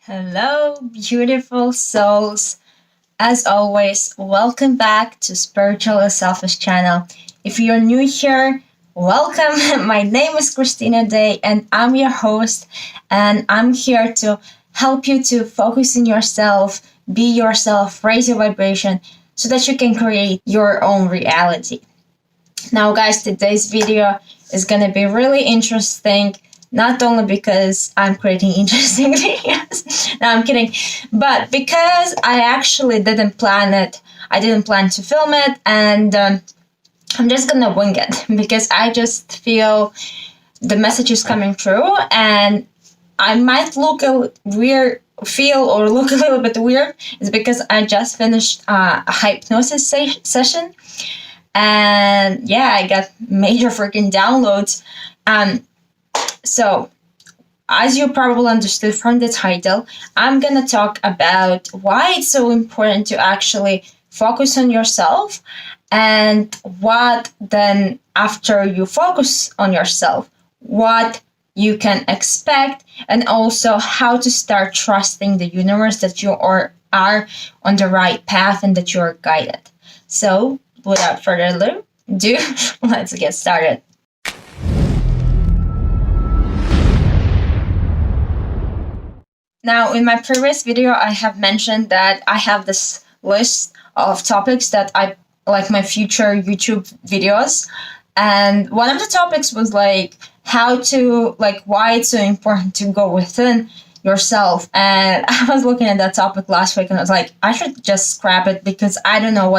Hello, beautiful souls. As always, welcome back to Spiritual Selfish channel. If you're new here, welcome. My name is Christina Day and I'm your host, and I'm here to help you to focus on yourself, be yourself, raise your vibration so that you can create your own reality. Now, guys, today's video is going to be really interesting, not only because I'm creating interesting videos, no, I'm kidding, but because I actually didn't plan it. I didn't plan to film it, and I'm just going to wing it because I just feel the message is coming through, and I might look a weird, feel or look a little bit weird. It's because I just finished a hypnosis session. And yeah, I got major freaking downloads. So, as you probably understood from the title, I'm gonna talk about why it's so important to actually focus on yourself, and what then after you focus on yourself, what you can expect, and also how to start trusting the universe that you are on the right path and that you are guided. So, without further ado, let's get started. Now, in my previous video, I have mentioned that I have this list of topics that I like my future YouTube videos. And one of the topics was like how to, like, why it's so important to go within yourself. And I was looking at that topic last week and I was like, I should just scrap it because I don't know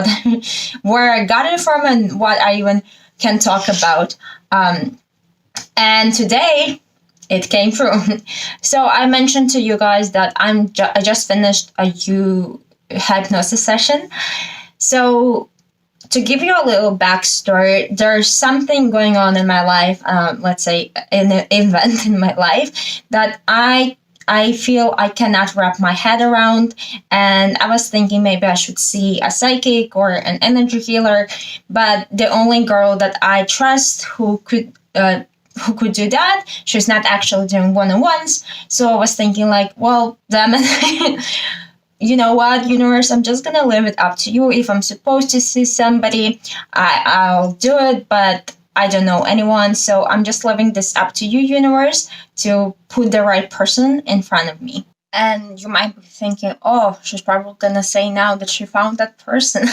where I got it from and what I even can talk about. And today it came through. So I mentioned to you guys that I just finished a hypnosis session. So to give you a little backstory, there's something going on in my life, let's say an event in my life that I feel I cannot wrap my head around, and I was thinking maybe I should see a psychic or an energy healer, but the only girl that I trust who could do that, she's not actually doing one-on-ones. So I was thinking like, well, damn it. You know what, universe, I'm just gonna leave it up to you. If I'm supposed to see somebody, I'll do it, but I don't know anyone, so I'm just leaving this up to you, universe, to put the right person in front of me. And you might be thinking, oh, she's probably gonna say now that she found that person.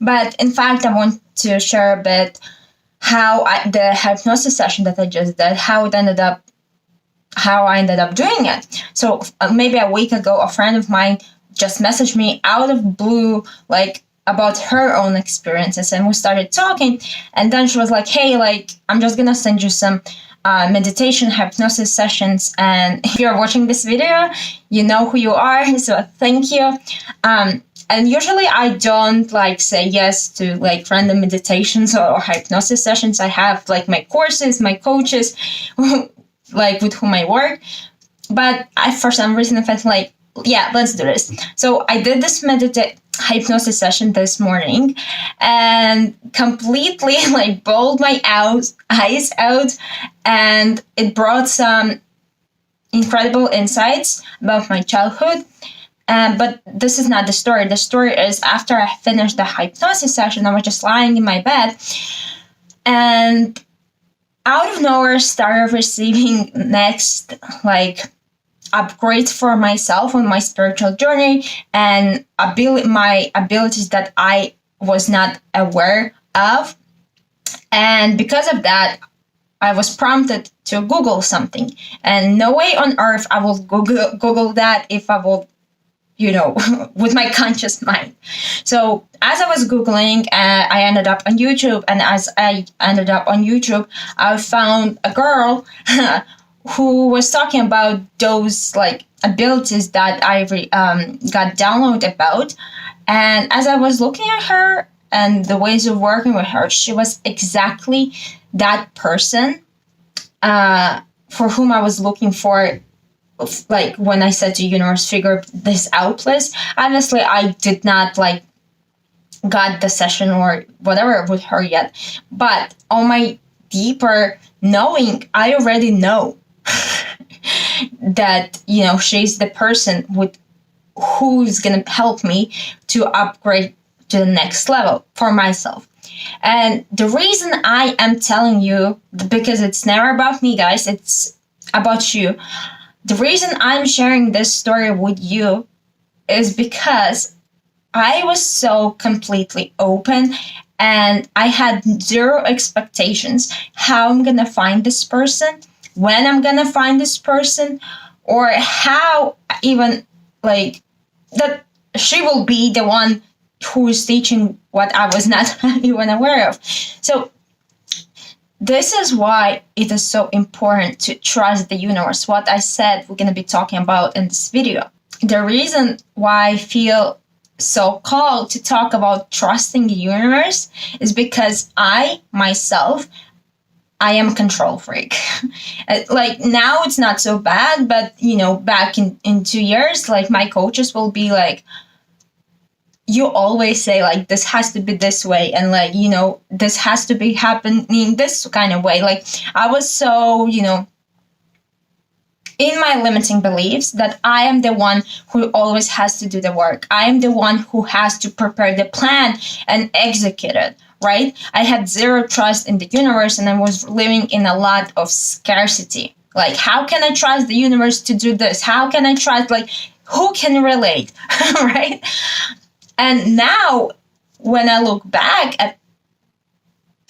But in fact, I want to share a bit how the hypnosis session that I just did, how I ended up doing it. So maybe a week ago, a friend of mine just messaged me out of blue, like about her own experiences, and we started talking. And then she was like, hey, like, I'm just gonna send you some meditation hypnosis sessions, and if you're watching this video, you know who you are, so thank you. And usually I don't like say yes to like random meditations or hypnosis sessions. I have like my courses, my coaches, like with whom I work, but I for some reason I felt like, yeah, let's do this. So I did this hypnosis session this morning and completely like bawled my eyes out, and it brought some incredible insights about my childhood. But this is not the story. The story is after I finished the hypnosis session, I was just lying in my bed, and out of nowhere started receiving next like upgrades for myself on my spiritual journey, and my abilities that I was not aware of. And because of that, I was prompted to Google something, and no way on earth I will Google that if I will, with my conscious mind. So as I was Googling, I ended up on YouTube. And as I ended up on YouTube, I found a girl who was talking about those like abilities that I got downloaded about. And as I was looking at her and the ways of working with her, she was exactly that person for whom I was looking for. Like when I said to universe, figure this out, please. Honestly, I did not like got the session or whatever with her yet, but on my deeper knowing, I already know. that, she's the person who's going to help me to upgrade to the next level for myself. And the reason I am telling you, because it's never about me, guys, it's about you. The reason I'm sharing this story with you is because I was so completely open and I had zero expectations how I'm gonna find this person, when I'm gonna find this person, or how even like that she will be the one who is teaching what I was not even aware of. So this is why it is so important to trust the universe. What I said we're going to be talking about in this video. The reason why I feel so called to talk about trusting the universe is because I am a control freak. Like now it's not so bad, but back in 2 years, like my coaches will be like, you always say like this has to be this way, and like this has to be happening this kind of way. Like I was so in my limiting beliefs that I am the one who always has to do the work. I am the one who has to prepare the plan and execute it, right? I had zero trust in the universe and I was living in a lot of scarcity. Like, how can I trust the universe to do this? How can I trust, like, who can relate, right? And now, when I look back at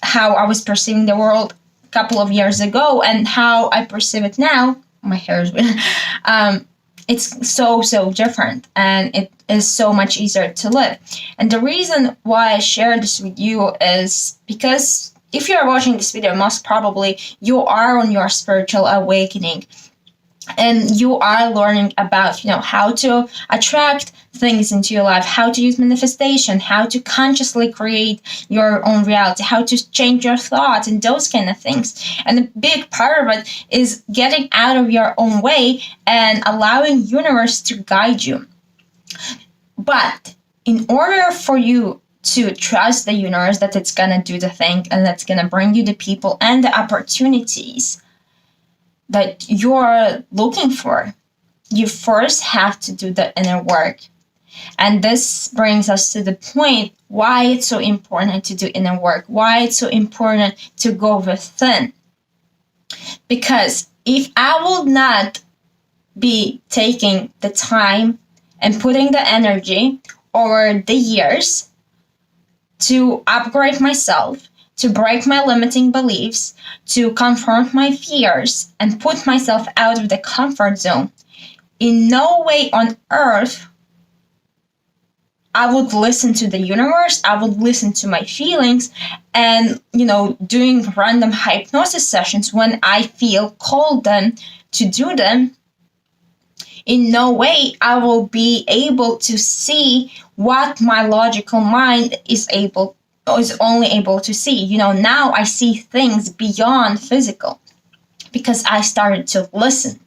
how I was perceiving the world a couple of years ago and how I perceive it now, my hair is weird. It's so different, and it is so much easier to live. And the reason why I share this with you is because if you are watching this video, most probably you are on your spiritual awakening. And you are learning about, how to attract things into your life, how to use manifestation, how to consciously create your own reality, how to change your thoughts and those kind of things. And a big part of it is getting out of your own way and allowing universe to guide you. But in order for you to trust the universe that it's going to do the thing and that's going to bring you the people and the opportunities that you're looking for, you first have to do the inner work. And this brings us to the point why it's so important to do inner work, why it's so important to go within. Because if I will not be taking the time and putting the energy over the years to upgrade myself, to break my limiting beliefs, to confront my fears, and put myself out of the comfort zone, in no way on earth I would listen to the universe, I would listen to my feelings, and, doing random hypnosis sessions when I feel called them to do them. In no way I will be able to see what my logical mind is only able to see. Now I see things beyond physical because I started to listen.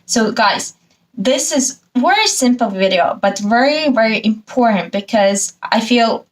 So guys, this is a very simple video, but very, very important because I feel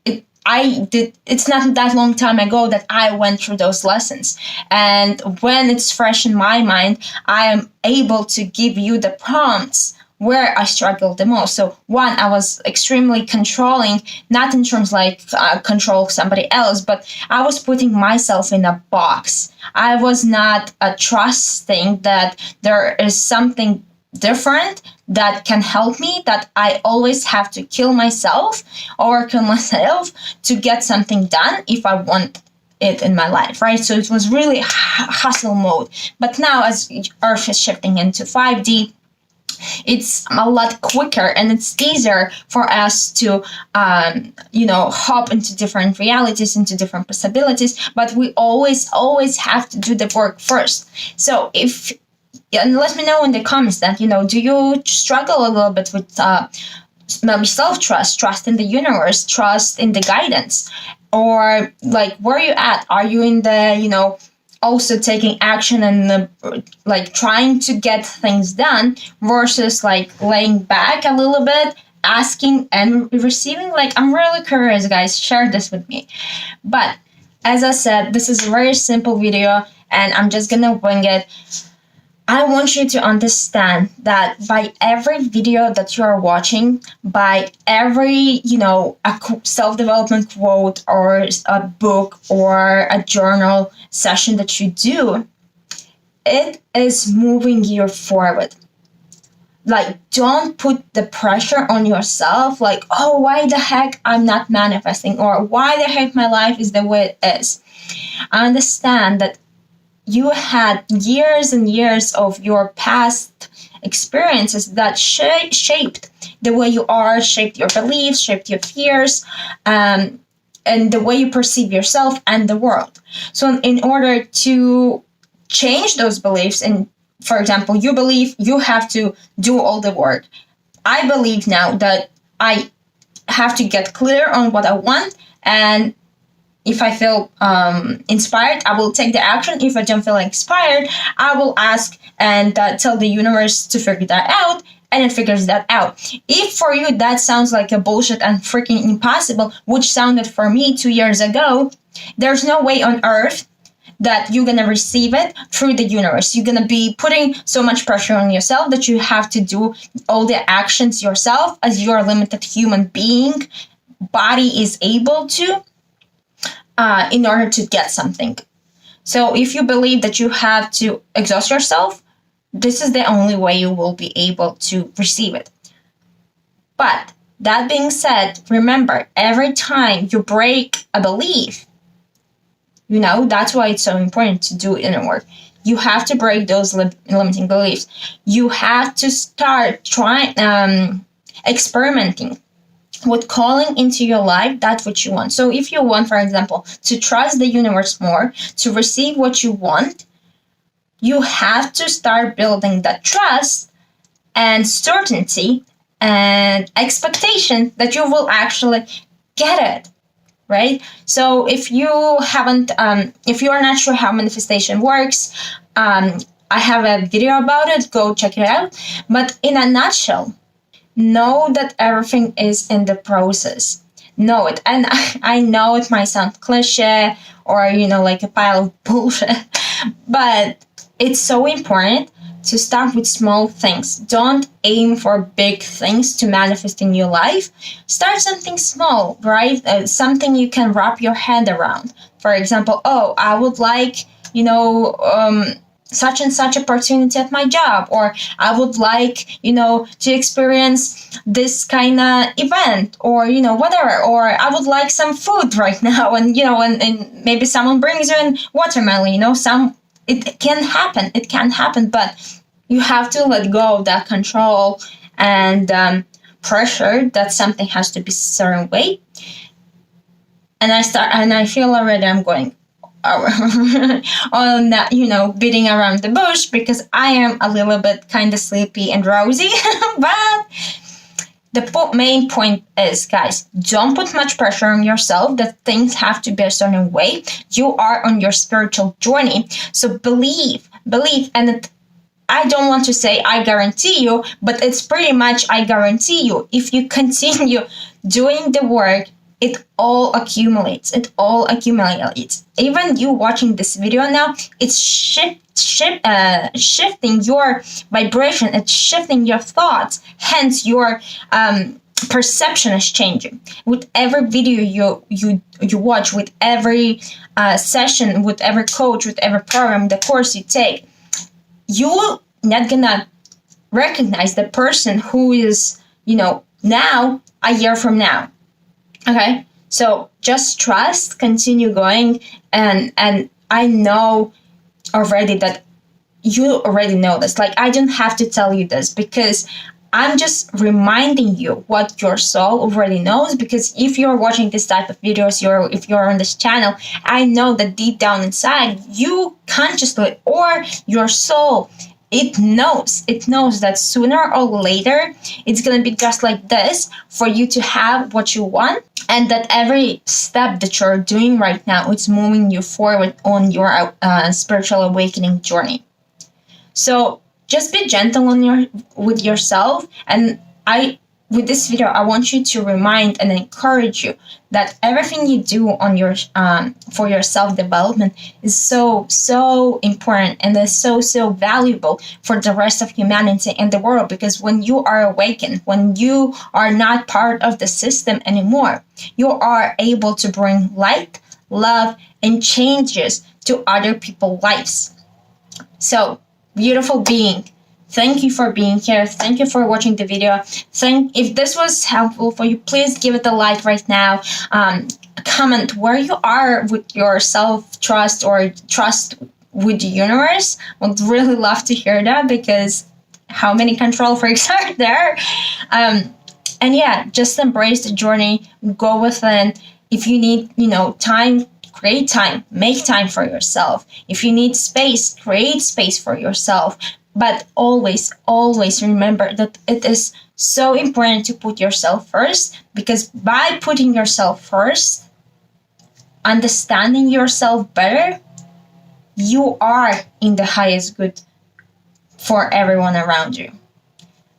it's not that long time ago that I went through those lessons. And when it's fresh in my mind, I am able to give you the prompts where I struggled the most. So one, I was extremely controlling, not in terms like control somebody else, but I was putting myself in a box. I was not trusting that there is something different that can help me, that I always have to kill myself to get something done if I want it in my life, right? So it was really hustle mode. But now as Earth is shifting into 5D, it's a lot quicker and it's easier for us to, hop into different realities, into different possibilities. But we always have to do the work first. So and let me know in the comments that, do you struggle a little bit with maybe self-trust, trust in the universe, trust in the guidance? Or like, where are you at? Are you in the, also taking action and like trying to get things done versus like laying back a little bit, asking and receiving? Like, I'm really curious, guys. Share this with me. But as I said, this is a very simple video and I'm just gonna wing it. I want you to understand that by every video that you are watching, by every, a self-development quote or a book or a journal session that you do, it is moving you forward. Like, don't put the pressure on yourself, like, oh, why the heck I'm not manifesting, or why the heck my life is the way it is. Understand that you had years and years of your past experiences that shaped the way you are, shaped your beliefs, shaped your fears, and the way you perceive yourself and the world. So in order to change those beliefs, and for example, you believe you have to do all the work. I believe now that I have to get clear on what I want, and if I feel inspired, I will take the action. If I don't feel inspired, I will ask and tell the universe to figure that out, and it figures that out. If for you that sounds like a bullshit and freaking impossible, which sounded for me 2 years ago, there's no way on earth that you're going to receive it through the universe. You're going to be putting so much pressure on yourself that you have to do all the actions yourself as you're a limited human being. Body is able to in order to get something. So if you believe that you have to exhaust yourself, this is the only way you will be able to receive it. But that being said, remember, every time you break a belief, that's why it's so important to do inner work. You have to break those limiting beliefs. You have to start trying, experimenting with calling into your life that's what you want. So if you want, for example, to trust the universe more, to receive what you want, you have to start building that trust and certainty and expectation that you will actually get it. Right? So if you haven't, if you are not sure how manifestation works, I have a video about it. Go check it out. But in a nutshell, know that everything is in the process. Know it. And I know it might sound cliche or, like a pile of bullshit, but it's so important to start with small things. Don't aim for big things to manifest in your life. Start something small, right? Something you can wrap your head around. For example, I would like, such and such opportunity at my job, or I would like, to experience this kind of event, or, whatever, or I would like some food right now, and, and maybe someone brings you in watermelon, it can happen, but you have to let go of that control and pressure that something has to be a certain way. And I feel already I'm going on that, beating around the bush because I am a little bit kind of sleepy and drowsy. But the main point is, guys, don't put much pressure on yourself that things have to be a certain way. You are on your spiritual journey. So believe, and I don't want to say I guarantee you, but it's pretty much I guarantee you. If you continue doing the work, it all accumulates. Even you watching this video now, it's shifting your vibration. It's shifting your thoughts. Hence, your perception is changing. With every video you watch, with every session, with every coach, with every program, the course you take, you're not gonna recognize the person who is, now a year from now. Okay, so just trust, continue going, and I know already that you already know this. Like, I don't have to tell you this because I'm just reminding you what your soul already knows, because if you're watching this type of videos, if you're on this channel, I know that deep down inside, you consciously or your soul, it knows that sooner or later, it's going to be just like this for you to have what you want, and that every step that you're doing right now, it's moving you forward on your spiritual awakening journey. So just be gentle with yourself, and I with this video, I want you to remind and encourage you that everything you do on your for your self-development is so important, and is so valuable for the rest of humanity and the world. Because when you are awakened, when you are not part of the system anymore, you are able to bring light, love, and changes to other people's lives. So, beautiful being, thank you for being here. Thank you for watching the video. If this was helpful for you, please give it a like right now. Comment where you are with your self-trust or trust with the universe. Would really love to hear that, because how many control freaks are there? And yeah, just embrace the journey. Go within. If you need, time, create time. Make time for yourself. If you need space, create space for yourself. But always remember that it is so important to put yourself first, because by putting yourself first, understanding yourself better, you are in the highest good for everyone around you.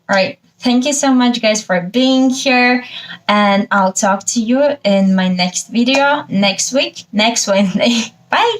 All right. Thank you so much, guys, for being here. And I'll talk to you in my next video next week, next Wednesday. Bye.